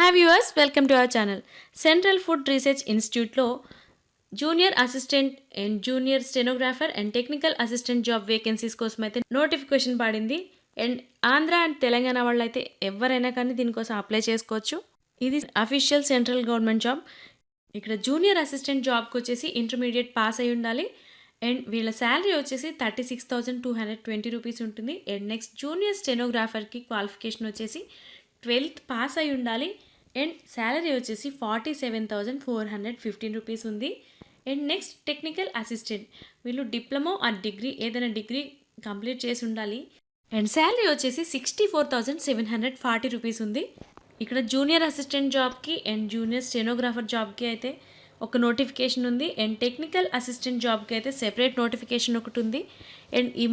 Hi viewers, welcome to our channel. Central food research ఇన్స్టిట్యూట్లో junior assistant and junior stenographer and technical assistant job vacancies కోసం అయితే notification పడింది. And Andhra and Telangana వాళ్ళు అయితే ఎవరైనా కానీ దీనికోసం అప్లై చేసుకోవచ్చు. ఇది అఫీషియల్ సెంట్రల్ గవర్నమెంట్ జాబ్. ఇక్కడ జూనియర్ అసిస్టెంట్ జాబ్కి వచ్చేసి ఇంటర్మీడియట్ పాస్ అయి ఉండాలి. అండ్ వీళ్ళ శాలరీ వచ్చేసి 36,220 రూపీస్ ఉంటుంది. అండ్ నెక్స్ట్ జూనియర్ స్టెనోగ్రాఫర్కి క్వాలిఫికేషన్ వచ్చేసి 12th పాస్ అయి ఉండాలి. అండ్ శాలరీ వచ్చేసి 47,415 రూపీస్ ఉంది. అండ్ నెక్స్ట్ టెక్నికల్ అసిస్టెంట్, వీళ్ళు డిప్లొమా ఆర్ డిగ్రీ ఏదైనా డిగ్రీ కంప్లీట్ చేసి ఉండాలి. అండ్ శాలరీ వచ్చేసి 64,740 రూపీస్ ఉంది. ఇక్కడ జూనియర్ అసిస్టెంట్ జాబ్కి అండ్ జూనియర్ స్టెనోగ్రాఫర్ జాబ్కి అయితే ఒక నోటిఫికేషన్ ఉంది. అండ్ టెక్నికల్ అసిస్టెంట్ జాబ్కి అయితే సెపరేట్ నోటిఫికేషన్ ఒకటి ఉంది. అండ్ ఈ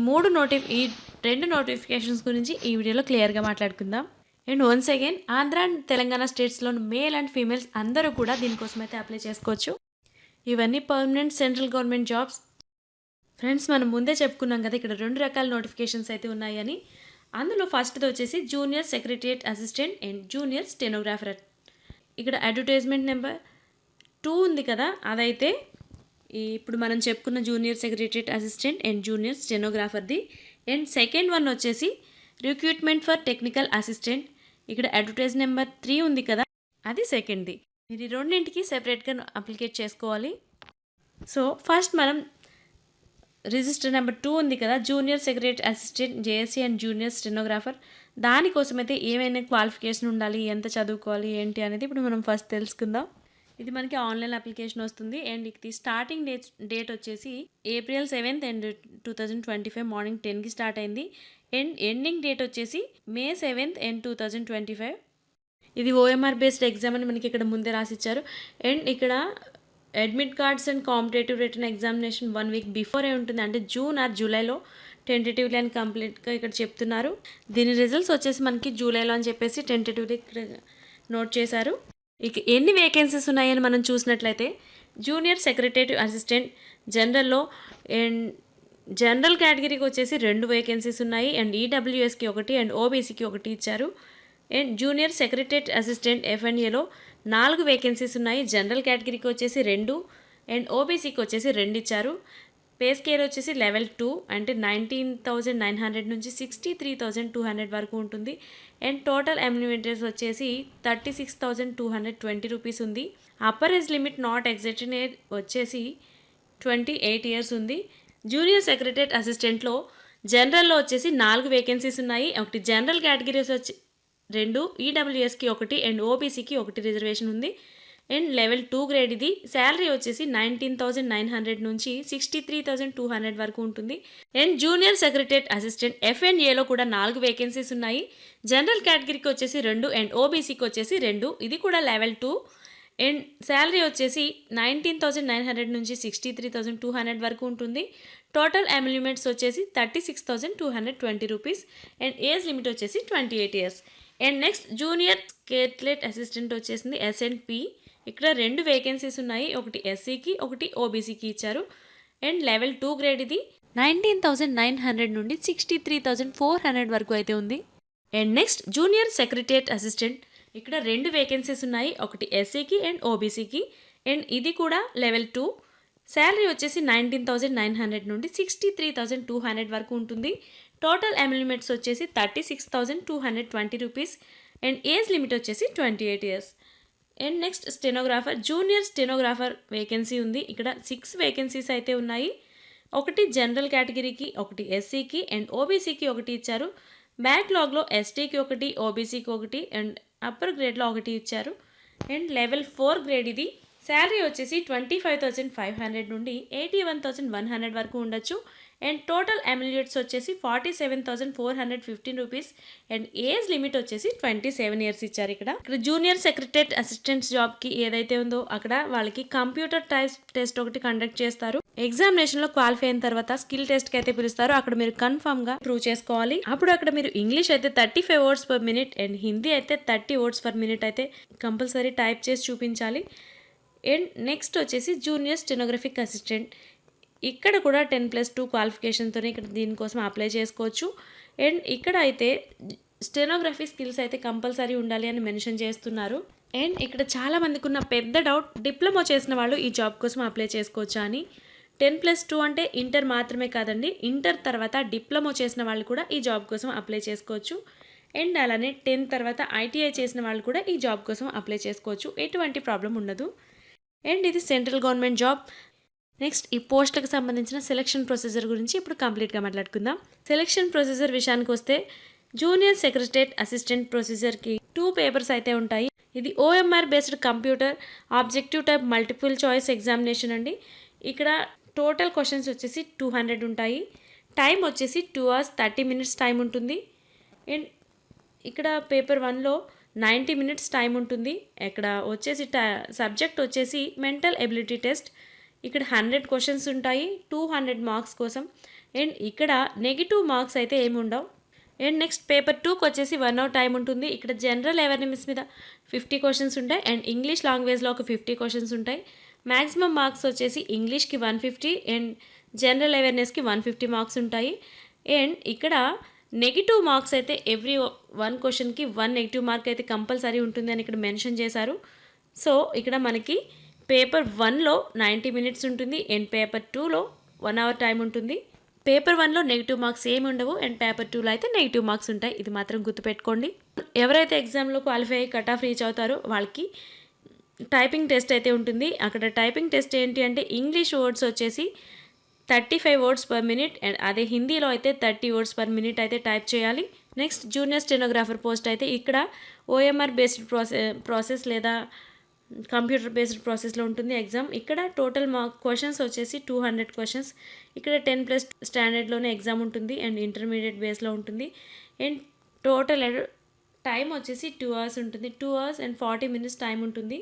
రెండు నోటిఫికేషన్స్ గురించి ఈ వీడియోలో క్లియర్గా మాట్లాడుకుందాం. And once again Andhra and Telangana స్టేట్స్లోని మేల్ అండ్ ఫీమేల్స్ అందరూ కూడా దీనికోసం అయితే అప్లై చేసుకోవచ్చు. ఇవన్నీ permanent central government jobs. Friends, మనం ముందే చెప్పుకున్నాం కదా ఇక్కడ 2 రకాల నోటిఫికేషన్స్ అయితే ఉన్నాయని. అందులో ఫస్ట్ది వచ్చేసి junior secretariat assistant and junior stenographer. ఇక్కడ అడ్వర్టైజ్మెంట్ నెంబర్ 2 ఉంది కదా, అదైతే ఇప్పుడు మనం చెప్పుకున్న junior secretariat assistant and junior స్టెనోగ్రాఫర్ది. అండ్ సెకండ్ వన్ వచ్చేసి రిక్రూట్మెంట్ ఫర్ టెక్నికల్ అసిస్టెంట్. ఇక్కడ అడ్వర్టైజ్ నెంబర్ 3 ఉంది కదా, అది సెకండ్ది. ఇది రెండింటికి సెపరేట్గా అప్లికేట్ చేసుకోవాలి. సో ఫస్ట్ మనం రిజిస్టర్ నెంబర్ 2 ఉంది కదా, junior secretary assistant JSC and junior stenographer, దానికోసం అయితే ఏమైనా క్వాలిఫికేషన్ ఉండాలి, ఎంత చదువుకోవాలి ఏంటి అనేది ఇప్పుడు మనం ఫస్ట్ తెలుసుకుందాం. ఇది మనకి ఆన్లైన్ అప్లికేషన్ వస్తుంది. అండ్ ఇది స్టార్టింగ్ డేట్ వచ్చేసి April 7th అండ్ 2025 మార్నింగ్ 10కి స్టార్ట్ అయింది. అండ్ ఎండింగ్ డేట్ వచ్చేసి May 7th అండ్ 2025. ఇది OMR బేస్డ్ ఎగ్జామ్ అని మనకి ఇక్కడ ముందే రాసిచ్చారు. అండ్ ఇక్కడ admit cards and competitive return examination 1 week before ఉంటుంది, అంటే జూన్ ఆర్ జూలైలో టెంటేటివ్లీ అని కంప్లీట్గా ఇక్కడ చెప్తున్నారు. దీని రిజల్ట్స్ వచ్చేసి మనకి జూలైలో అని చెప్పేసి టెంటేటివ్లీ ఇక్కడ నోట్ చేశారు. ఇక ఎన్ని వేకెన్సీస్ ఉన్నాయని మనం చూసినట్లయితే జూనియర్ సెక్రటరీ అసిస్టెంట్ జనరల్లో అండ్ జనరల్ కేటగిరీకి వచ్చేసి 2 వేకెన్సీస్ ఉన్నాయి. అండ్ ఈడబ్ల్యూఎస్కి 1 అండ్ ఓబీసీకి 1 ఇచ్చారు. అండ్ జూనియర్ సెక్రటరీ అసిస్టెంట్ ఎఫ్ఎన్ఏలో 4 వేకెన్సీస్ ఉన్నాయి. జనరల్ కేటగిరీకి వచ్చేసి 2 అండ్ ఓబీసీకి వచ్చేసి 2 ఇచ్చారు. పే స్కేల్ వచ్చేసి లెవెల్ 2 అంటే 19,900 నుంచి 63,200 వరకు ఉంటుంది. అండ్ టోటల్ ఎమ్యూనిటీస్ వచ్చేసి 36,220 రూపీస్ ఉంది. Upper age limit not existing age వచ్చేసి 28 ఇయర్స్ ఉంది. జూనియర్ సెక్రటరీ అసిస్టెంట్లో జనరల్లో వచ్చేసి 4 వేకెన్సీస్ ఉన్నాయి. ఒకటి జనరల్ కేటగిరీస్ వచ్చి 2, ఈడబ్ల్యూఎస్కి 1 అండ్ ఓబీసీకి 1 రిజర్వేషన్ ఉంది. అండ్ లెవెల్ 2 గ్రేడ్ ఇది. శాలరీ వచ్చేసి 19,900 నుంచి 63,200 వరకు ఉంటుంది. అండ్ జూనియర్ సెక్రటరీ అసిస్టెంట్ ఎఫ్ఎన్ఏలో కూడా 4 వేకెన్సీస్ ఉన్నాయి. జనరల్ కేటగిరీకి వచ్చేసి 2 అండ్ ఓబీసీకి వచ్చేసి 2, ఇది కూడా లెవెల్ 2. అండ్ శాలరీ వచ్చేసి 19,900 నుంచి 63,200 వరకు ఉంటుంది. టోటల్ ఎమ్యూనిమెంట్స్ వచ్చేసి 36,220 రూపీస్. అండ్ ఏజ్ లిమిట్ వచ్చేసి 28 years. And next junior secretariat assistant వచ్చేసింది ఎస్ఎన్పి. ఇక్కడ 2 వేకెన్సీస్ ఉన్నాయి, ఒకటి ఎస్సీకి 1 ఓబీసీకి ఇచ్చారు. అండ్ లెవెల్ 2 గ్రేడ్ ఇది. 19,900 నుండి 63,400 వరకు అయితే ఉంది. And next junior secretariat assistant, ఇక్కడ 2 వేకెన్సీస్ ఉన్నాయి, ఒకటి ఎస్సీకి అండ్ ఓబీసీకి. అండ్ ఇది కూడా లెవెల్ 2. శాలరీ వచ్చేసి 19,900 నుండి 63,200 వరకు ఉంటుంది. టోటల్ ఎమ్యూనిమెంట్స్ వచ్చేసి 36,220 రూపీస్. అండ్ ఏజ్ లిమిట్ వచ్చేసి 28 years. And next stenographer, junior stenographer vacancy ఉంది. ఇక్కడ 6 వేకెన్సీస్ అయితే ఉన్నాయి. ఒకటి జనరల్ కేటగిరీకి, ఒకటి ఎస్సీకి అండ్ ఓబీసీకి 1 ఇచ్చారు. బ్యాక్లాగ్లో ఎస్టీకి 1, ఓబీసీకి 1 అండ్ అప్పర్ గ్రేడ్లో 1 ఇచ్చారు. అండ్ లెవెల్ 4 గ్రేడ్ ఇది. శాలరీ వచ్చేసి 25,500 నుండి 81,100 వరకు ఉండొచ్చు. అండ్ టోటల్ ఎమ్యూనిటీస్ వచ్చేసి 47,415 రూపీస్. అండ్ ఏజ్ లిమిట్ వచ్చేసి 27 ఇయర్స్ ఇచ్చారు. ఇక్కడ జూనియర్ సెక్రటరీ అసిస్టెంట్స్ జాబ్కి ఏదైతే ఉందో అక్కడ వాళ్ళకి కంప్యూటర్ టెస్ట్ ఒకటి కండక్ట్ చేస్తారు. ఎగ్జామినేషన్లో క్వాలిఫై అయిన తర్వాత స్కిల్ టెస్ట్కి అయితే పిలుస్తారు. అక్కడ మీరు కన్ఫర్మ్గా ప్రూవ్ చేసుకోవాలి. అప్పుడు అక్కడ మీరు ఇంగ్లీష్ అయితే 35 words per minute and Hindi అయితే 30 వర్డ్స్ పర్ మినిట్ అయితే కంపల్సరీ టైప్ చేసి చూపించాలి. అండ్ నెక్స్ట్ వచ్చేసి జూనియర్ స్టెనోగ్రఫిక్ అసిస్టెంట్, ఇక్కడ కూడా 10+2 క్వాలిఫికేషన్తోనే ఇక్కడ దీనికోసం అప్లై చేసుకోవచ్చు. అండ్ ఇక్కడ అయితే స్టెనోగ్రఫీ స్కిల్స్ అయితే కంపల్సరీ ఉండాలి అని మెన్షన్ చేస్తున్నారు. అండ్ ఇక్కడ చాలా మందికి ఉన్న పెద్ద డౌట్, డిప్లొమా చేసిన వాళ్ళు ఈ జాబ్ కోసం అప్లై చేసుకోవచ్చా అని. 10+2 అంటే ఇంటర్ మాత్రమే కాదండి, ఇంటర్ తర్వాత డిప్లొమా చేసిన వాళ్ళు కూడా ఈ జాబ్ కోసం అప్లై చేసుకోవచ్చు. అండ్ అలానే 10 తర్వాత ఐటీఐ చేసిన వాళ్ళు కూడా ఈ జాబ్ కోసం అప్లై చేసుకోవచ్చు, ఎటువంటి ప్రాబ్లం ఉండదు. అండ్ ఇది సెంట్రల్ గవర్నమెంట్ జాబ్. నెక్స్ట్ ఈ పోస్టులకు సంబంధించిన సెలక్షన్ ప్రొసీజర్ గురించి ఇప్పుడు కంప్లీట్గా మాట్లాడుకుందాం. సెలక్షన్ ప్రొసీజర్ విషయానికి వస్తే జూనియర్ సెక్రటరేట్ అసిస్టెంట్ ప్రొసీజర్కి 2 పేపర్స్ అయితే ఉంటాయి. ఇది OMR based computer objective type multiple choice examination అండి. ఇక్కడ టోటల్ క్వశ్చన్స్ వచ్చేసి 200 ఉంటాయి. టైం వచ్చేసి 2 hours 30 minutes టైం ఉంటుంది. అండ్ ఇక్కడ పేపర్ 1లో 90 minutes టైం ఉంటుంది. ఇక్కడ వచ్చేసి సబ్జెక్ట్ వచ్చేసి మెంటల్ ఎబిలిటీ టెస్ట్. ఇక్కడ 100 క్వశ్చన్స్ ఉంటాయి 200 మార్క్స్ కోసం. అండ్ ఇక్కడ నెగిటివ్ మార్క్స్ అయితే ఏమి ఉండవు. అండ్ నెక్స్ట్ పేపర్ 2కి వచ్చేసి 1 hour టైం ఉంటుంది. ఇక్కడ జనరల్ అవేర్నెస్ మీద 50 క్వశ్చన్స్ ఉంటాయి. అండ్ ఇంగ్లీష్ లాంగ్వేజ్లో ఒక 50 క్వశ్చన్స్ ఉంటాయి. మ్యాక్సిమం మార్క్స్ వచ్చేసి ఇంగ్లీష్కి 150 అండ్ జనరల్ అవేర్నెస్కి 150 మార్క్స్ ఉంటాయి. అండ్ ఇక్కడ నెగిటివ్ మార్క్స్ అయితే ఎవ్రీ 1 క్వశ్చన్కి 1 నెగిటివ్ మార్క్ అయితే కంపల్సరీ ఉంటుంది అని ఇక్కడ మెన్షన్ చేశారు. సో ఇక్కడ మనకి పేపర్ 1లో 90 minutes ఉంటుంది అండ్ పేపర్ 2లో 1 hour టైం ఉంటుంది. పేపర్ 1లో నెగిటివ్ మార్క్స్ ఏమి ఉండవు అండ్ పేపర్ 2లో అయితే నెగిటివ్ మార్క్స్ ఉంటాయి, ఇది మాత్రం గుర్తుపెట్టుకోండి. ఎవరైతే ఎగ్జామ్లో క్వాలిఫై అయ్యి కట్ ఆఫ్ రీచ్ అవుతారో వాళ్ళకి టైపింగ్ టెస్ట్ అయితే ఉంటుంది. అక్కడ టైపింగ్ టెస్ట్ ఏంటి అంటే ఇంగ్లీష్ వర్డ్స్ వచ్చేసి 35 words per minute అండ్ అదే హిందీలో అయితే 30 words per minute అయితే టైప్ చేయాలి. నెక్స్ట్ జూనియర్ స్టెనోగ్రాఫర్ పోస్ట్ అయితే ఇక్కడ ఓఎంఆర్ బేస్డ్ ప్రాసెస్ లేదా కంప్యూటర్ బేస్డ్ ప్రాసెస్లో ఉంటుంది ఎగ్జామ్. ఇక్కడ టోటల్ క్వశ్చన్స్ వచ్చేసి 200 క్వశ్చన్స్. ఇక్కడ 10+ స్టాండర్డ్లోనే ఎగ్జామ్ ఉంటుంది అండ్ ఇంటర్మీడియట్ బేస్లో ఉంటుంది. అండ్ టోటల్ టైం వచ్చేసి 2 hours ఉంటుంది. 2 hours and 40 minutes టైం ఉంటుంది.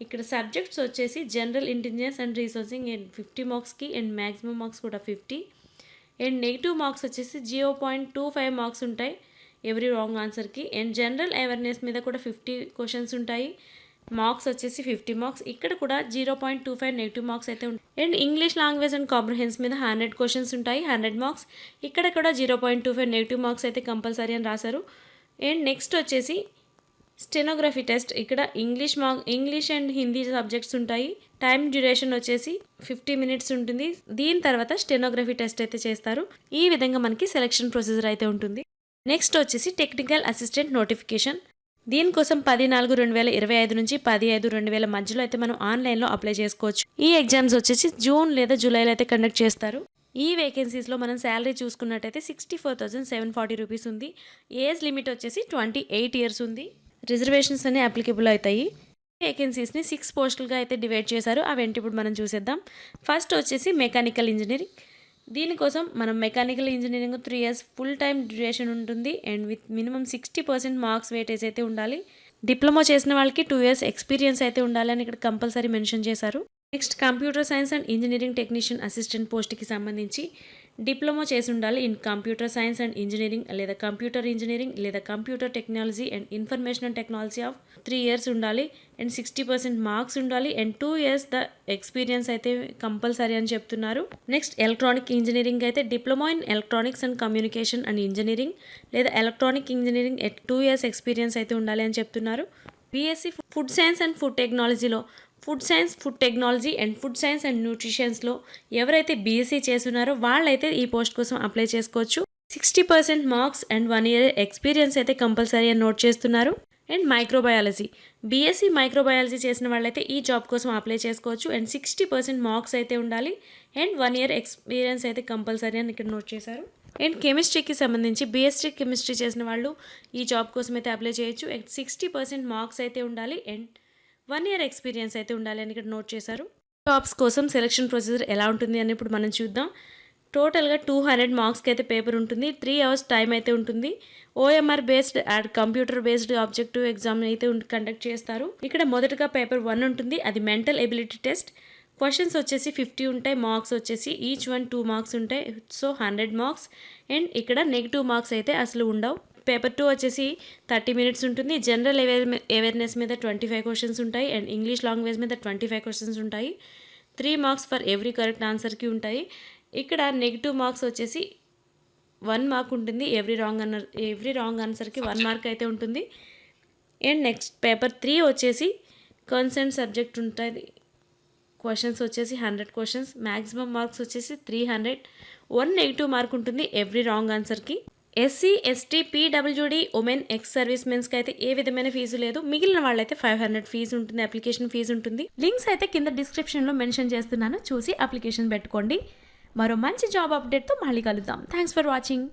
ఇక్కడ సబ్జెక్ట్స్ వచ్చేసి జనరల్ ఇంటెలిజెన్స్ అండ్ రీసోర్సింగ్ అండ్ 50 మార్క్స్కి అండ్ మ్యాక్సిమం మార్క్స్ కూడా 50. అండ్ నెగిటివ్ మార్క్స్ వచ్చేసి 0.25 మార్క్స్ ఉంటాయి ఎవ్రీ రాంగ్ ఆన్సర్కి. అండ్ జనరల్ అవేర్నెస్ మీద కూడా 50 క్వశ్చన్స్ ఉంటాయి, మార్క్స్ వచ్చేసి 50 మార్క్స్. ఇక్కడ కూడా 0.25 నెగిటివ్ మార్క్స్ అయితే ఉంటాయి. అండ్ ఇంగ్లీష్ లాంగ్వేజ్ అండ్ కాంప్రహెన్స్ మీద 100 క్వశ్చన్స్ ఉంటాయి, 100 మార్క్స్. ఇక్కడ కూడా 0.25 నెగిటివ్ మార్క్స్ అయితే కంపల్సరీ అని రాశారు. అండ్ నెక్స్ట్ వచ్చేసి స్టెనోగ్రఫీ టెస్ట్. ఇక్కడ ఇంగ్లీష్ అండ్ హిందీ సబ్జెక్ట్స్ ఉంటాయి. టైం డ్యూరేషన్ వచ్చేసి 50 minutes ఉంటుంది. దీని తర్వాత స్టెనోగ్రఫీ టెస్ట్ అయితే చేస్తారు. ఈ విధంగా మనకి సెలక్షన్ ప్రొసీజర్ అయితే ఉంటుంది. నెక్స్ట్ వచ్చేసి టెక్నికల్ అసిస్టెంట్ నోటిఫికేషన్. దీనికోసం 10/4/2025 నుంచి 10/5/2000 మధ్యలో అయితే మనం ఆన్లైన్లో అప్లై చేసుకోవచ్చు. ఈ ఎగ్జామ్స్ వచ్చేసి జూన్ లేదా జూలైలో అయితే కండక్ట్ చేస్తారు. ఈ వేకెన్సీస్లో మనం శాలరీ చూసుకున్నట్టయితే 64,740 రూపీస్ ఉంది. ఏజ్ లిమిట్ వచ్చేసి 28 years ఉంది. రిజర్వేషన్స్ అన్ని అప్లికేబుల్ అవుతాయి. వేకెన్సీస్ని 6 పోస్టులుగా అయితే డివైడ్ చేశారు, అవేంటి ఇప్పుడు మనం చూసేద్దాం. ఫస్ట్ వచ్చేసి మెకానికల్ ఇంజనీరింగ్. దీనికోసం మనం mechanical engineering 3 years full time duration ఉంటుంది and with minimum 60% marks weightage అయితే ఉండాలి. డిప్లొమా చేసిన వాళ్ళకి 2 years ఎక్స్పీరియన్స్ అయితే ఉండాలని ఇక్కడ కంపల్సరీ మెన్షన్ చేశారు. Next computer science and engineering technician assistant పోస్ట్కి సంబంధించి డిప్లొమా చేసి ఉండాలి in computer science and engineering లేదా కంప్యూటర్ ఇంజనీరింగ్ లేదా computer technology and information technology of 3 years ఉండాలి అండ్ 60% మార్క్స్ ఉండాలి అండ్ 2 years ద ఎక్స్పీరియన్స్ అయితే కంపల్సరీ అని చెప్తున్నారు. నెక్స్ట్ ఎలక్ట్రానిక్ ఇంజనీరింగ్ అయితే diploma in electronics and communication and engineering లేదా electronic engineering 2 years experience అయితే ఉండాలి అని చెప్తున్నారు. BSc food science and food టెక్నాలజీలో food science, food technology and food science and న్యూట్రిషన్స్లో ఎవరైతే బీఎస్సీ చేస్తున్నారో వాళ్ళైతే ఈ పోస్ట్ కోసం అప్లై చేసుకోవచ్చు. 60% మార్క్స్ అండ్ 1 year ఎక్స్పీరియన్స్ అయితే కంపల్సరీ అని నోట్ చేస్తున్నారు. అండ్ మైక్రోబయాలజీ, బీఎస్సీ మైక్రోబయాలజీ చేసిన వాళ్ళైతే ఈ జాబ్ కోసం అప్లై చేసుకోవచ్చు అండ్ 60% మార్క్స్ అయితే ఉండాలి అండ్ 1 year ఎక్స్పీరియన్స్ అయితే కంపల్సరీ అని ఇక్కడ నోట్ చేశారు. అండ్ కెమిస్ట్రీకి సంబంధించి బీఎస్సీ కెమిస్ట్రీ చేసిన వాళ్ళు ఈ జాబ్ కోసం అయితే అప్లై చేయొచ్చు అండ్ 60% మార్క్స్ అయితే ఉండాలి అండ్ 1 year ఎక్స్పీరియన్స్ అయితే ఉండాలి అని ఇక్కడ నోట్ చేశారు. జాబ్స్ కోసం సెలక్షన్ ప్రొసీజర్ ఎలా ఉంటుంది అని ఇప్పుడు మనం చూద్దాం. టోటల్గా 200 మార్క్స్కి అయితే పేపర్ ఉంటుంది. 3 hours టైం అయితే ఉంటుంది. OMR based and computer based objective exam అయితే కండక్ట్ చేస్తారు. ఇక్కడ మొదటగా పేపర్ 1 ఉంటుంది, అది మెంటల్ ఎబిలిటీ టెస్ట్. క్వశ్చన్స్ వచ్చేసి 50 ఉంటాయి, మార్క్స్ వచ్చేసి ఈచ్ 2 marks ఉంటాయి, సో 100 marks. అండ్ ఇక్కడ నెగిటివ్ మార్క్స్ అయితే అసలు ఉండవు. పేపర్ 2 వచ్చేసి 30 minutes ఉంటుంది. జనరల్ అవేర్నెస్ మీద 25 questions ఉంటాయి అండ్ ఇంగ్లీష్ లాంగ్వేజ్ మీద 25 questions ఉంటాయి. 3 marks ఫర్ ఎవ్రీ కరెక్ట్ ఆన్సర్కి ఉంటాయి. ఇక్కడ నెగిటివ్ మార్క్స్ వచ్చేసి 1 mark ఉంటుంది, ఎవ్రీ రాంగ్ ఆన్సర్కి 1 mark అయితే ఉంటుంది. అండ్ నెక్స్ట్ పేపర్ 3 వచ్చేసి కన్సర్న్ సబ్జెక్ట్ ఉంటుంది. క్వశ్చన్స్ వచ్చేసి 100 క్వశ్చన్స్, మ్యాక్సిమం మార్క్స్ వచ్చేసి 300, 1 నెగిటివ్ మార్క్ ఉంటుంది ఎవ్రీ రాంగ్ ఆన్సర్కి. SC, ST, PWD, women, ex service మెన్స్కి అయితే ఏ విధమైన ఫీజు లేదు. మిగిలిన వాళ్ళైతే 500 ఫీజు ఉంటుంది, అప్లికేషన్ ఫీజు ఉంటుంది. లింక్స్ అయితే కింద డిస్క్రిప్షన్లో మెన్షన్ చేస్తున్నాను, చూసి అప్లికేషన్ పెట్టుకోండి. మరో మంచి జాబ్ అప్డేట్తో మళ్ళీ కలుద్దాం. Thanks for watching.